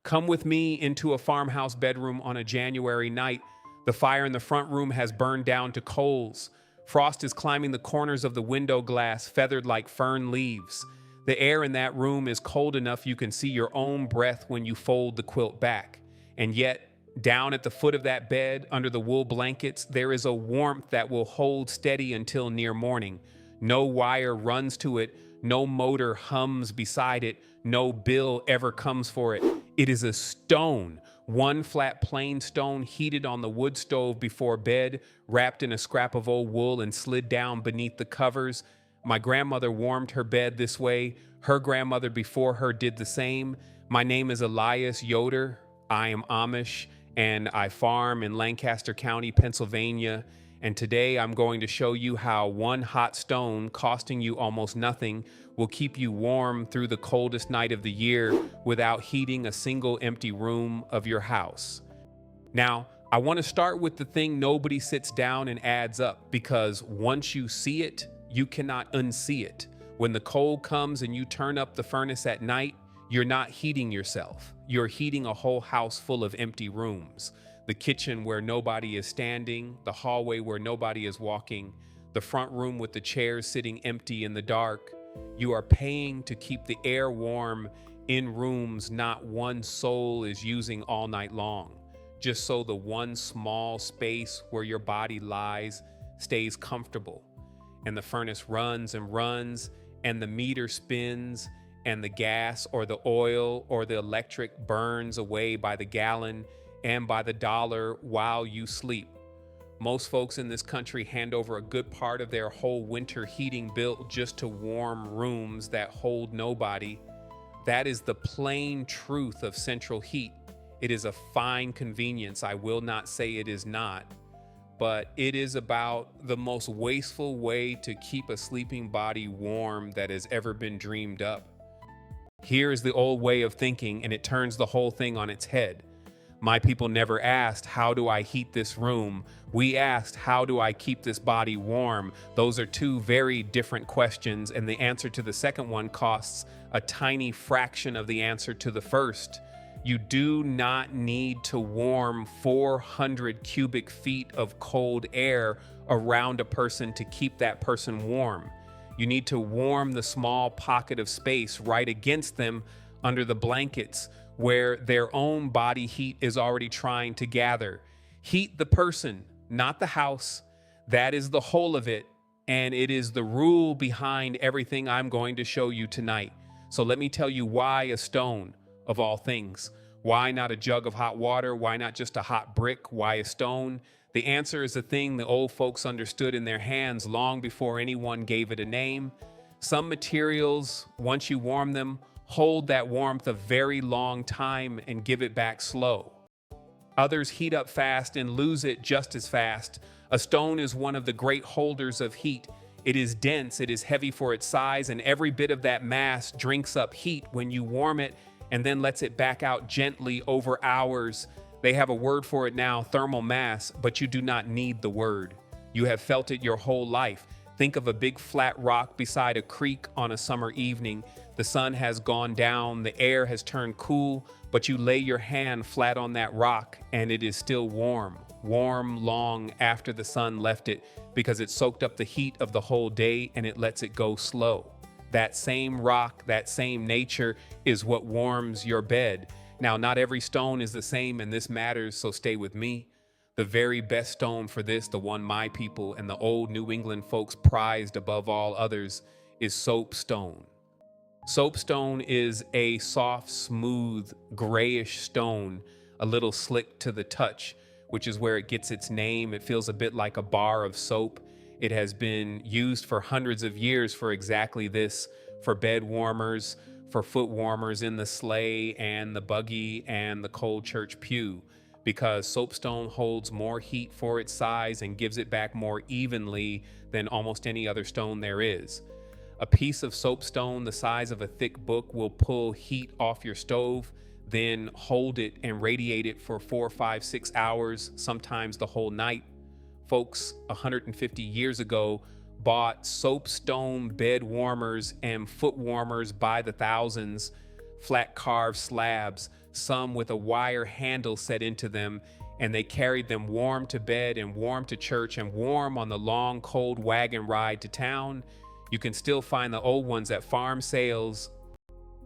Come with me into a farmhouse bedroom on a January night. The fire in the front room has burned down to coals. Frost is climbing the corners of the window glass, feathered like fern leaves. The air in that room is cold enough you can see your own breath when you fold the quilt back. And yet, down at the foot of that bed, under the wool blankets, there is a warmth that will hold steady until near morning. No wire runs to it, no motor hums beside it, no bill ever comes for it. It is a stone, one flat plain stone heated on the wood stove before bed, wrapped in a scrap of old wool and slid down beneath the covers. My grandmother warmed her bed this way. Her grandmother before her did the same. My name is Elias Yoder. I am Amish, and I farm in Lancaster County, Pennsylvania. And today I'm going to show you how one hot stone costing you almost nothing will keep you warm through the coldest night of the year without heating a single empty room of your house. Now, I want to start with the thing nobody sits down and adds up, because once you see it, you cannot unsee it. When the cold comes and you turn up the furnace at night, you're not heating yourself. You're heating a whole house full of empty rooms. The kitchen where nobody is standing, the hallway where nobody is walking, the front room with the chairs sitting empty in the dark. You are paying to keep the air warm in rooms not one soul is using all night long, just so the one small space where your body lies stays comfortable. And the furnace runs and runs, and the meter spins, and the gas or the oil or the electric burns away by the gallon and by the dollar while you sleep. Most folks in this country hand over a good part of their whole winter heating bill just to warm rooms that hold nobody. That is the plain truth of central heat. It is a fine convenience. I will not say it is not, but it is about the most wasteful way to keep a sleeping body warm that has ever been dreamed up. Here is the old way of thinking, and it turns the whole thing on its head. My people never asked, how do I heat this room? We asked, how do I keep this body warm? Those are two very different questions, and the answer to the second one costs a tiny fraction of the answer to the first. You do not need to warm 400 cubic feet of cold air around a person to keep that person warm. You need to warm the small pocket of space right against them under the blankets where their own body heat is already trying to gather. Heat the person, not the house. That is the whole of it, and it is the rule behind everything I'm going to show you tonight. So let me tell you why a stone, of all things. Why not a jug of hot water? Why not just a hot brick? Why a stone? The answer is a thing the old folks understood in their hands long before anyone gave it a name. Some materials, once you warm them, hold that warmth a very long time and give it back slow. Others heat up fast and lose it just as fast. A stone is one of the great holders of heat. It is dense, it is heavy for its size, and every bit of that mass drinks up heat when you warm it and then lets it back out gently over hours. They have a word for it now, thermal mass, but you do not need the word. You have felt it your whole life. Think of a big flat rock beside a creek on a summer evening. The sun has gone down, the air has turned cool, but you lay your hand flat on that rock and it is still warm long after the sun left it, because it soaked up the heat of the whole day and it lets it go slow. That same rock, that same nature is what warms your bed. Now, not every stone is the same, and this matters, so stay with me. The very best stone for this, the one my people and the old New England folks prized above all others, is soapstone. Soapstone is a soft, smooth, grayish stone, a little slick to the touch, which is where it gets its name. It feels a bit like a bar of soap. It has been used for hundreds of years for exactly this, for bed warmers, for foot warmers in the sleigh and the buggy and the cold church pew, because soapstone holds more heat for its size and gives it back more evenly than almost any other stone there is. A piece of soapstone the size of a thick book will pull heat off your stove, then hold it and radiate it for 4, 5, 6 hours, sometimes the whole night. Folks 150 years ago bought soapstone bed warmers and foot warmers by the thousands, flat carved slabs, some with a wire handle set into them, and they carried them warm to bed and warm to church and warm on the long, cold wagon ride to town. You can still find the old ones at farm sales.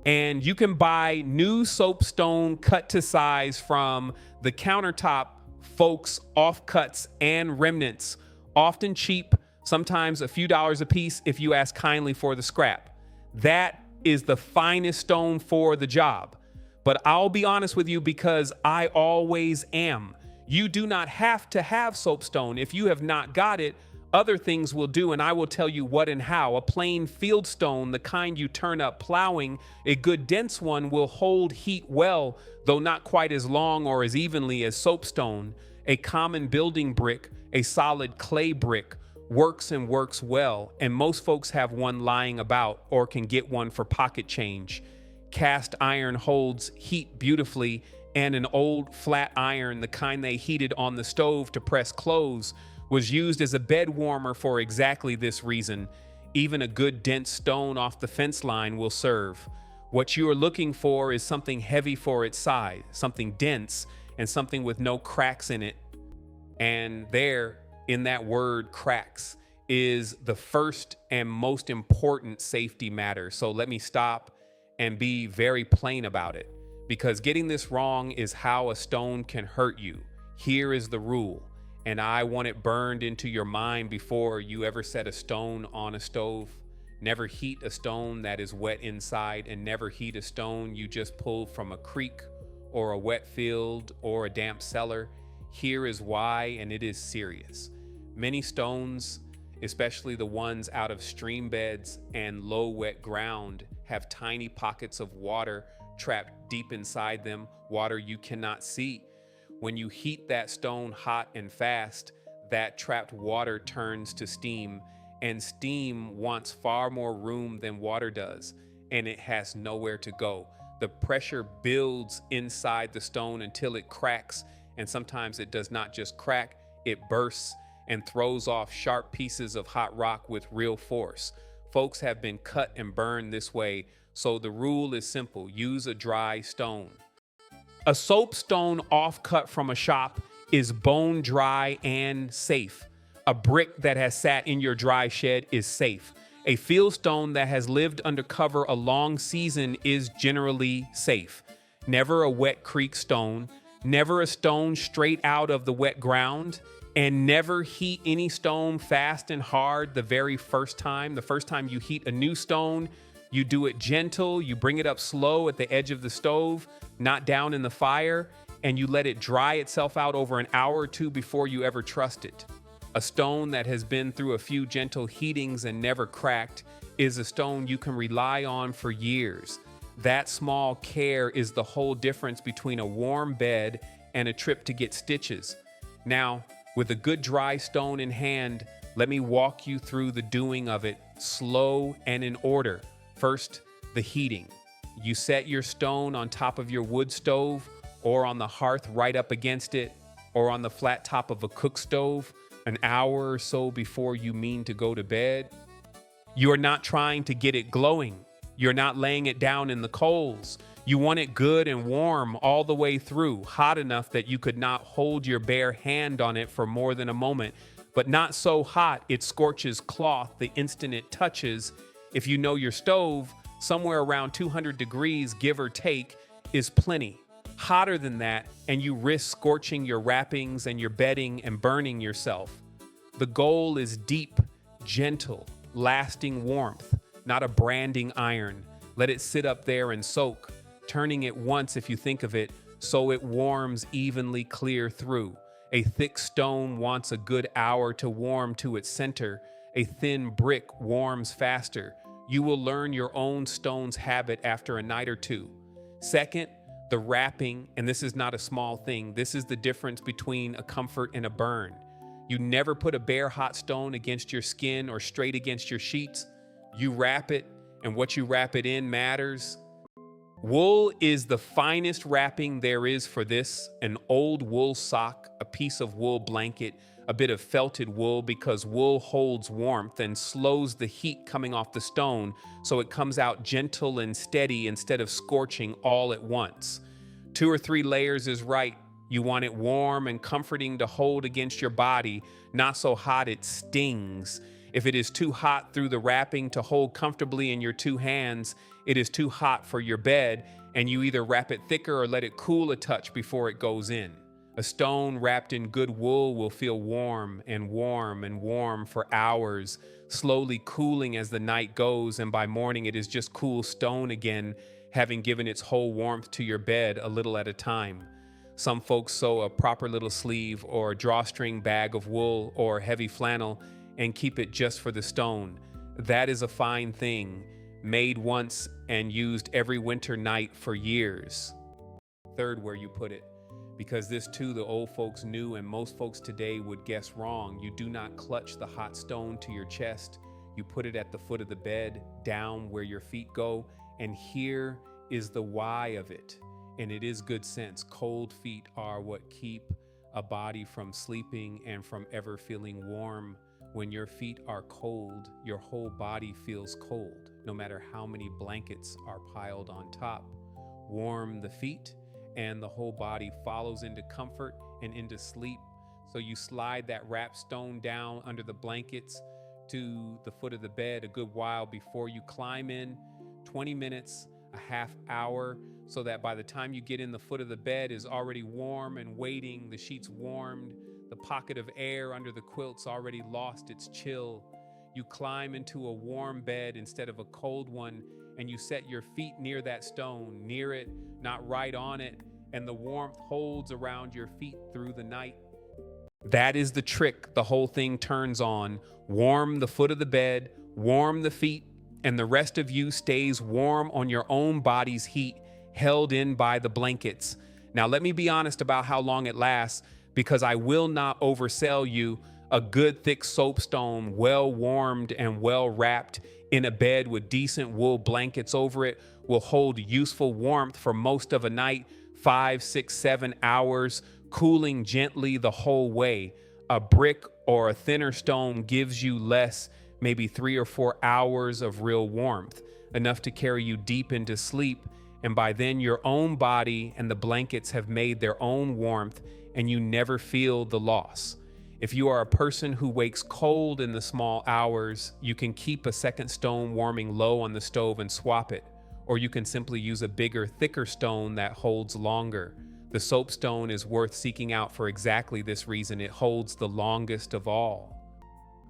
And you can buy new soapstone cut to size from the countertop folks, offcuts and remnants, often cheap, sometimes a few dollars a piece if you ask kindly for the scrap. That is the finest stone for the job. But I'll be honest with you, because I always am. You do not have to have soapstone. If you have not got it, other things will do, and I will tell you what and how. A plain field stone, the kind you turn up plowing, a good dense one will hold heat well, though not quite as long or as evenly as soapstone. A common building brick, a solid clay brick, works and works well, and most folks have one lying about or can get one for pocket change. Cast iron holds heat beautifully, and an old flat iron, the kind they heated on the stove to press clothes, was used as a bed warmer for exactly this reason. Even a good dense stone off the fence line will serve. What you are looking for is something heavy for its size, something dense, and something with no cracks in it. And there, in that word cracks, is the first and most important safety matter. So let me stop and be very plain about it, because getting this wrong is how a stone can hurt you. Here is the rule, and I want it burned into your mind before you ever set a stone on a stove. Never heat a stone that is wet inside, and never heat a stone you just pulled from a creek or a wet field or a damp cellar. Here is why, and it is serious. Many stones, especially the ones out of stream beds and low wet ground, have tiny pockets of water trapped deep inside them, water you cannot see. When you heat that stone hot and fast, that trapped water turns to steam, and steam wants far more room than water does, and it has nowhere to go. The pressure builds inside the stone until it cracks, and sometimes it does not just crack, it bursts and throws off sharp pieces of hot rock with real force. Folks have been cut and burned this way, so the rule is simple: use a dry stone. A soapstone offcut from a shop is bone dry and safe. A brick that has sat in your dry shed is safe. A field stone that has lived under cover a long season is generally safe. Never a wet creek stone, never a stone straight out of the wet ground, and never heat any stone fast and hard the very first time. The first time you heat a new stone, you do it gentle, you bring it up slow at the edge of the stove, not down in the fire, and you let it dry itself out over an hour or two before you ever trust it. A stone that has been through a few gentle heatings and never cracked is a stone you can rely on for years. That small care is the whole difference between a warm bed and a trip to get stitches. Now, with a good dry stone in hand, let me walk you through the doing of it, slow and in order. First, the heating. You set your stone on top of your wood stove, or on the hearth right up against it, or on the flat top of a cook stove an hour or so before you mean to go to bed. You are not trying to get it glowing. You're not laying it down in the coals. You want it good and warm all the way through, hot enough that you could not hold your bare hand on it for more than a moment, but not so hot it scorches cloth the instant it touches. If you know your stove, somewhere around 200 degrees, give or take, is plenty. Hotter than that, and you risk scorching your wrappings and your bedding and burning yourself. The goal is deep, gentle, lasting warmth, not a branding iron. Let it sit up there and soak, turning it once if you think of it, so it warms evenly clear through. A thick stone wants a good hour to warm to its center. A thin brick warms faster. You will learn your own stone's habit after a night or two. Second, the wrapping, and this is not a small thing. This is the difference between a comfort and a burn. You never put a bare hot stone against your skin or straight against your sheets. You wrap it, and what you wrap it in matters. Wool is the finest wrapping there is for this. An old wool sock, a piece of wool blanket, a bit of felted wool, because wool holds warmth and slows the heat coming off the stone, so it comes out gentle and steady instead of scorching all at once. 2 or 3 layers is right. You want it warm and comforting to hold against your body, not so hot it stings. If it is too hot through the wrapping to hold comfortably in your 2 hands, it is too hot for your bed, and you either wrap it thicker or let it cool a touch before it goes in. A stone wrapped in good wool will feel warm and warm and warm for hours, slowly cooling as the night goes, and by morning it is just cool stone again, having given its whole warmth to your bed a little at a time. Some folks sew a proper little sleeve or a drawstring bag of wool or heavy flannel and keep it just for the stone. That is a fine thing, made once and used every winter night for years. Third, where you put it, because this too the old folks knew and most folks today would guess wrong. You do not clutch the hot stone to your chest. You put it at the foot of the bed, down where your feet go, and here is the why of it. And it is good sense. Cold feet are what keep a body from sleeping and from ever feeling warm. When your feet are cold, your whole body feels cold, no matter how many blankets are piled on top. Warm the feet, and the whole body follows into comfort and into sleep. So you slide that wrapped stone down under the blankets to the foot of the bed a good while before you climb in, 20 minutes, a half hour, so that by the time you get in, the foot of the bed is already warm and waiting, the sheets warmed, the pocket of air under the quilts already lost its chill. You climb into a warm bed instead of a cold one, and you set your feet near that stone, near it, not right on it, and the warmth holds around your feet through the night. That is the trick the whole thing turns on. Warm the foot of the bed, warm the feet, and the rest of you stays warm on your own body's heat, held in by the blankets. Now, let me be honest about how long it lasts, because I will not oversell you. A good thick soapstone, well warmed and well wrapped in a bed with decent wool blankets over it, will hold useful warmth for most of a night, 5, 6, 7 hours, cooling gently the whole way. A brick or a thinner stone gives you less, maybe 3 or 4 hours of real warmth, enough to carry you deep into sleep. And by then your own body and the blankets have made their own warmth, and you never feel the loss. If you are a person who wakes cold in the small hours, you can keep a second stone warming low on the stove and swap it, or you can simply use a bigger, thicker stone that holds longer. The soapstone is worth seeking out for exactly this reason. It holds the longest of all.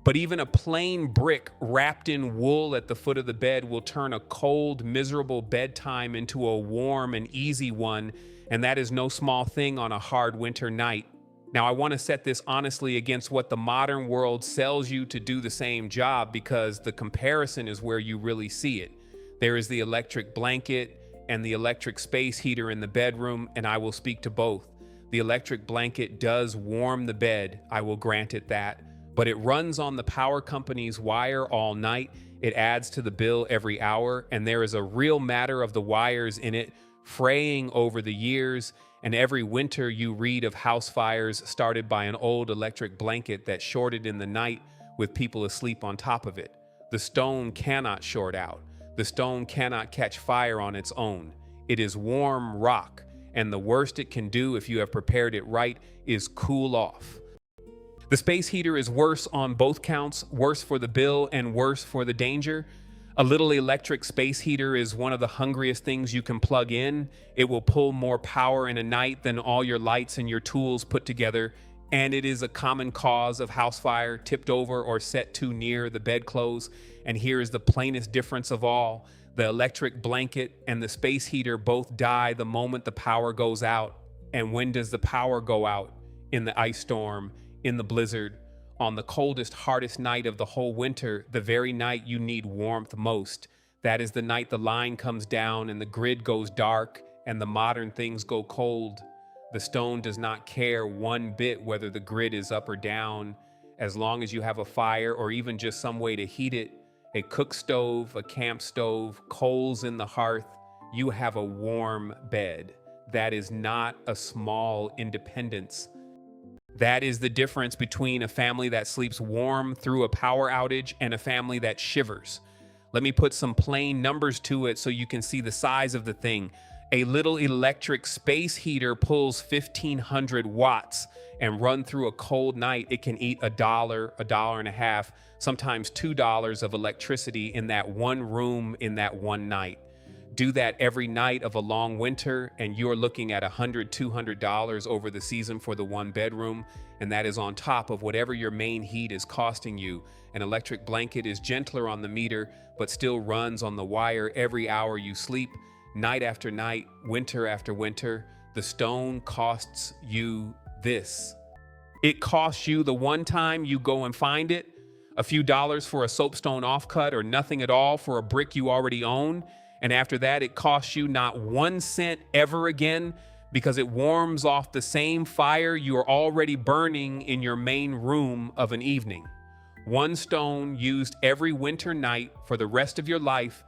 But even a plain brick wrapped in wool at the foot of the bed will turn a cold, miserable bedtime into a warm and easy one, and that is no small thing on a hard winter night. Now, I want to set this honestly against what the modern world sells you to do the same job, because the comparison is where you really see it. There is the electric blanket and the electric space heater in the bedroom, and I will speak to both. The electric blanket does warm the bed, I will grant it that, but it runs on the power company's wire all night. It adds to the bill every hour, and there is a real matter of the wires in it fraying over the years, and every winter you read of house fires started by an old electric blanket that shorted in the night with people asleep on top of it. The stone cannot short out. The stone cannot catch fire on its own. It is warm rock, and the worst it can do if you have prepared it right is cool off. The space heater is worse on both counts, worse for the bill and worse for the danger. A little electric space heater is one of the hungriest things you can plug in. It will pull more power in a night than all your lights and your tools put together, and it is a common cause of house fire, tipped over or set too near the bedclothes. And here is the plainest difference of all. The electric blanket and the space heater both die the moment the power goes out. And when does the power go out? In the ice storm, in the blizzard, on the coldest, hardest night of the whole winter, the very night you need warmth most. That is the night the line comes down and the grid goes dark and the modern things go cold. The stone does not care one bit whether the grid is up or down, as long as you have a fire or even just some way to heat it, a cook stove, a camp stove, coals in the hearth, you have a warm bed. That is not a small independence. That is the difference between a family that sleeps warm through a power outage and a family that shivers. Let me put some plain numbers to it so you can see the size of the thing. A little electric space heater pulls 1,500 watts, and run through a cold night, it can eat $1, $1.50, sometimes $2 of electricity in that one room in that one night. Do that every night of a long winter, and you're looking at $100, $200 over the season for the one bedroom, and that is on top of whatever your main heat is costing you. An electric blanket is gentler on the meter, but still runs on the wire every hour you sleep, night after night, winter after winter. The stone costs you this. It costs you the one time you go and find it, a few dollars for a soapstone offcut or nothing at all for a brick you already own. And after that, it costs you not 1 cent ever again because it warms off the same fire you are already burning in your main room of an evening. One stone used every winter night for the rest of your life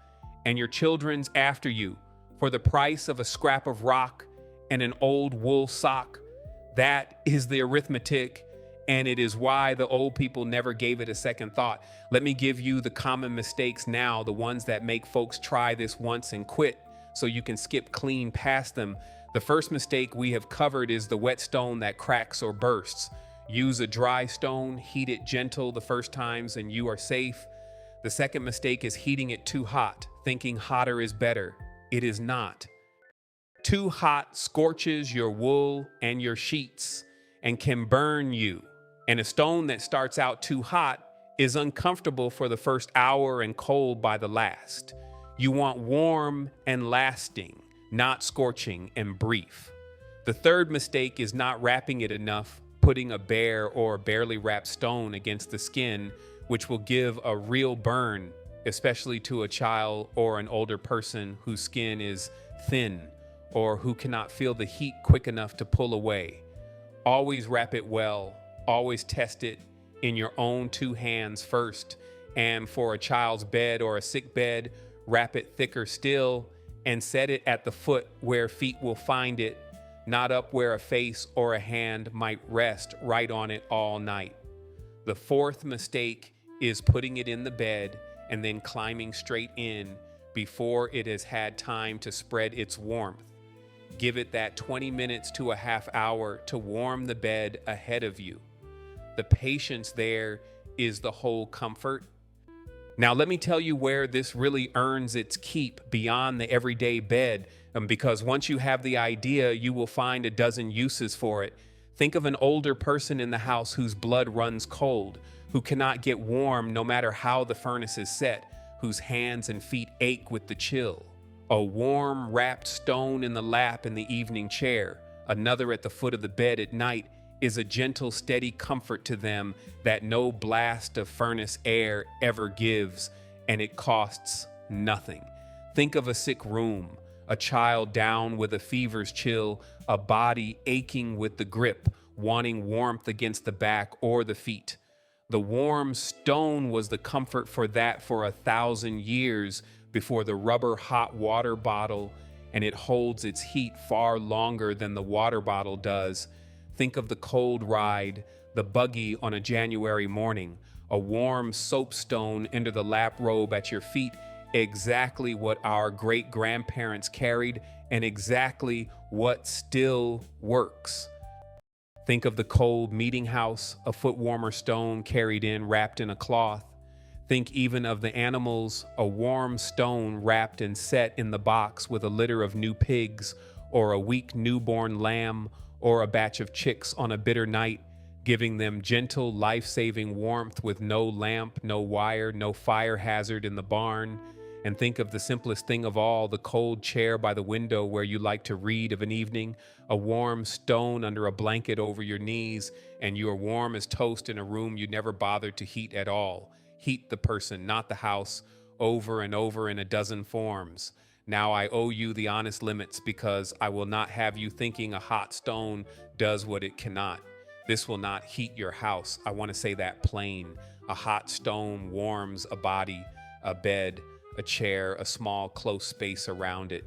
and your children's after you for the price of a scrap of rock and an old wool sock. That is the arithmetic, and it is why the old people never gave it a second thought. Let me give you the common mistakes now, the ones that make folks try this once and quit, so you can skip clean past them. The first mistake we have covered is the wet stone that cracks or bursts. Use a dry stone, heat it gentle the first times, and you are safe. The second mistake is heating it too hot, thinking hotter is better. It is not. Too hot scorches your wool and your sheets and can burn you. And a stone that starts out too hot is uncomfortable for the first hour and cold by the last. You want warm and lasting, not scorching and brief. The third mistake is not wrapping it enough, putting a bare or barely wrapped stone against the skin, which will give a real burn, especially to a child or an older person whose skin is thin or who cannot feel the heat quick enough to pull away. Always wrap it well. Always test it in your own 2 hands first. And for a child's bed or a sick bed, wrap it thicker still and set it at the foot where feet will find it, not up where a face or a hand might rest right on it all night. The fourth mistake is putting it in the bed and then climbing straight in before it has had time to spread its warmth. Give it that 20 minutes to a half hour to warm the bed ahead of you. The patience there is the whole comfort. Now, let me tell you where this really earns its keep beyond the everyday bed, because once you have the idea, you will find a dozen uses for it. Think of an older person in the house whose blood runs cold, who cannot get warm no matter how the furnace is set, whose hands and feet ache with the chill. A warm, wrapped stone in the lap in the evening chair, another at the foot of the bed at night, is a gentle, steady comfort to them that no blast of furnace air ever gives, and it costs nothing. Think of a sick room, a child down with a fever's chill, a body aching with the grip, wanting warmth against the back or the feet. The warm stone was the comfort for that for 1,000 years before the rubber hot water bottle, and it holds its heat far longer than the water bottle does. Think of the cold ride, the buggy on a January morning, a warm soapstone under the lap robe at your feet, exactly what our great-grandparents carried and exactly what still works. Think of the cold meeting house, a foot warmer stone carried in wrapped in a cloth. Think even of the animals, a warm stone wrapped and set in the box with a litter of new pigs, or a weak newborn lamb, or a batch of chicks on a bitter night, giving them gentle, life-saving warmth with no lamp, no wire, no fire hazard in the barn. And think of the simplest thing of all, the cold chair by the window where you like to read of an evening, a warm stone under a blanket over your knees, and you are warm as toast in a room you never bothered to heat at all. Heat the person, not the house, over and over in a dozen forms. Now I owe you the honest limits because I will not have you thinking a hot stone does what it cannot. This will not heat your house. I want to say that plain. A hot stone warms a body, a bed, a chair, a small close space around it.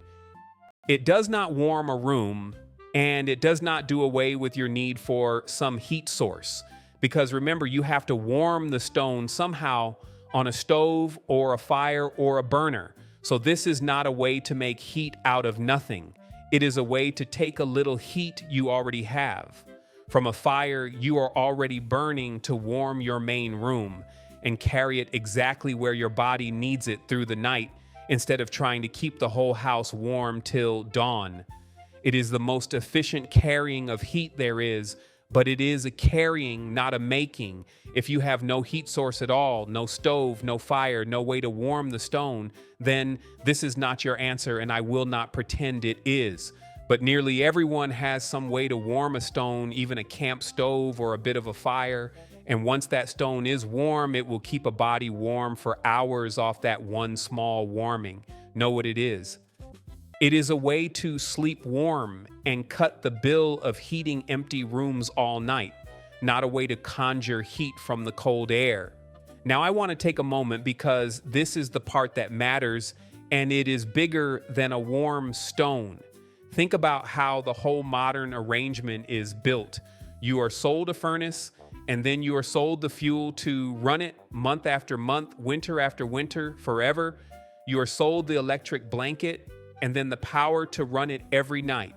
It does not warm a room, and it does not do away with your need for some heat source. Because remember, you have to warm the stone somehow on a stove or a fire or a burner. So this is not a way to make heat out of nothing. It is a way to take a little heat you already have from a fire you are already burning to warm your main room and carry it exactly where your body needs it through the night instead of trying to keep the whole house warm till dawn. It is the most efficient carrying of heat there is, but it is a carrying, not a making. If you have no heat source at all, no stove, no fire, no way to warm the stone, then this is not your answer, and I will not pretend it is. But nearly everyone has some way to warm a stone, even a camp stove or a bit of a fire. And once that stone is warm, it will keep a body warm for hours off that one small warming. Know what it is? It is a way to sleep warm and cut the bill of heating empty rooms all night, not a way to conjure heat from the cold air. Now, I want to take a moment because this is the part that matters, and it is bigger than a warm stone. Think about how the whole modern arrangement is built. You are sold a furnace, and then you are sold the fuel to run it month after month, winter after winter, forever. You are sold the electric blanket, and then the power to run it every night.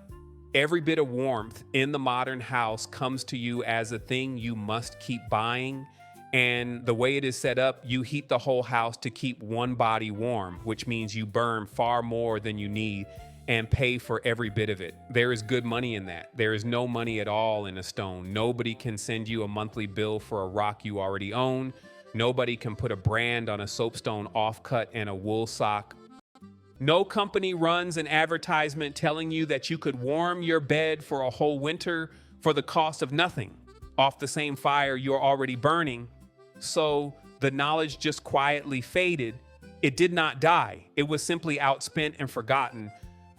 Every bit of warmth in the modern house comes to you as a thing you must keep buying. And the way it is set up, you heat the whole house to keep one body warm, which means you burn far more than you need and pay for every bit of it. There is good money in that. There is no money at all in a stone. Nobody can send you a monthly bill for a rock you already own. Nobody can put a brand on a soapstone offcut and a wool sock. No company runs an advertisement telling you that you could warm your bed for a whole winter for the cost of nothing, off the same fire you're already burning. So the knowledge just quietly faded. It did not die. It was simply outspent and forgotten,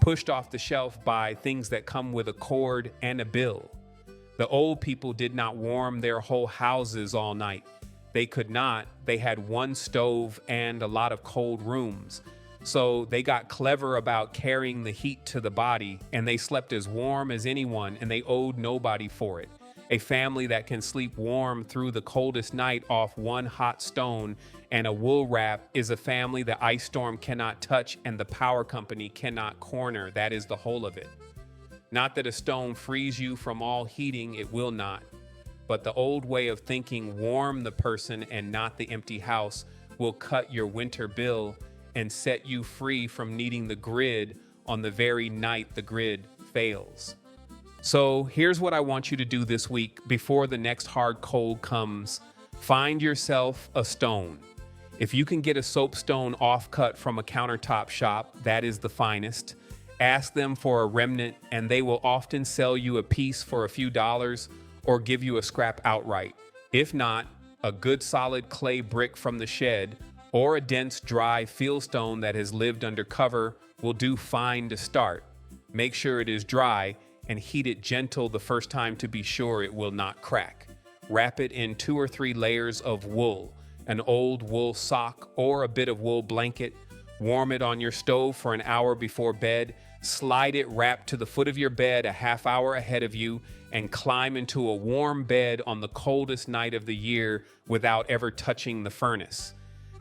pushed off the shelf by things that come with a cord and a bill. The old people did not warm their whole houses all night. They could not. They had one stove and a lot of cold rooms. So they got clever about carrying the heat to the body, and they slept as warm as anyone, and they owed nobody for it. A family that can sleep warm through the coldest night off one hot stone and a wool wrap is a family the ice storm cannot touch and the power company cannot corner. That is the whole of it. Not that a stone frees you from all heating, it will not. But the old way of thinking, warm the person and not the empty house, will cut your winter bill and set you free from needing the grid on the very night the grid fails. So here's what I want you to do this week before the next hard cold comes. Find yourself a stone. If you can get a soapstone offcut from a countertop shop, that is the finest. Ask them for a remnant, and they will often sell you a piece for a few dollars or give you a scrap outright. If not, a good solid clay brick from the shed or a dense, dry fieldstone that has lived under cover will do fine to start. Make sure it is dry and heat it gentle the first time to be sure it will not crack. Wrap it in 2 or 3 layers of wool, an old wool sock or a bit of wool blanket. Warm it on your stove for an hour before bed. Slide it wrapped to the foot of your bed a half hour ahead of you and climb into a warm bed on the coldest night of the year without ever touching the furnace.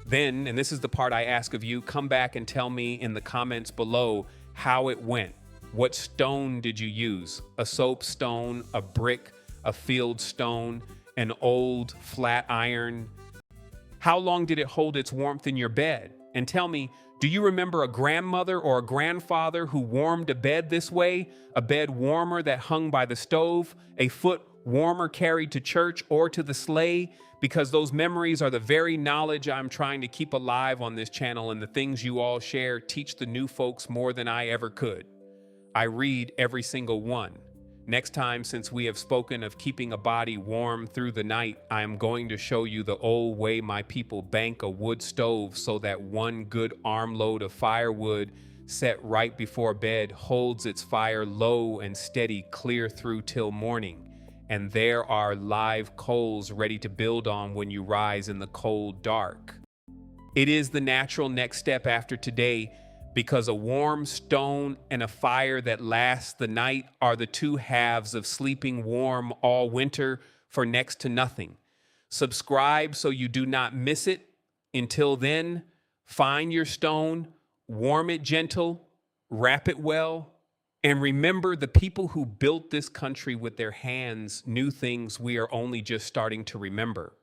Then, and this is the part I ask of you, come back and tell me in the comments below how it went. What stone did you use? A soapstone, a brick, a field stone, an old flat iron? How long did it hold its warmth in your bed? And tell me, do you remember a grandmother or a grandfather who warmed a bed this way? A bed warmer that hung by the stove? A foot warmer carried to church or to the sleigh? Because those memories are the very knowledge I'm trying to keep alive on this channel, and the things you all share teach the new folks more than I ever could. I read every single one. Next time, since we have spoken of keeping a body warm through the night, I am going to show you the old way my people bank a wood stove so that one good armload of firewood set right before bed holds its fire low and steady clear through till morning. And there are live coals ready to build on when you rise in the cold dark. It is the natural next step after today, because a warm stone and a fire that lasts the night are the two halves of sleeping warm all winter for next to nothing. Subscribe so you do not miss it. Until then, find your stone, warm it gentle, wrap it well, And remember, the people who built this country with their hands knew things we are only just starting to remember.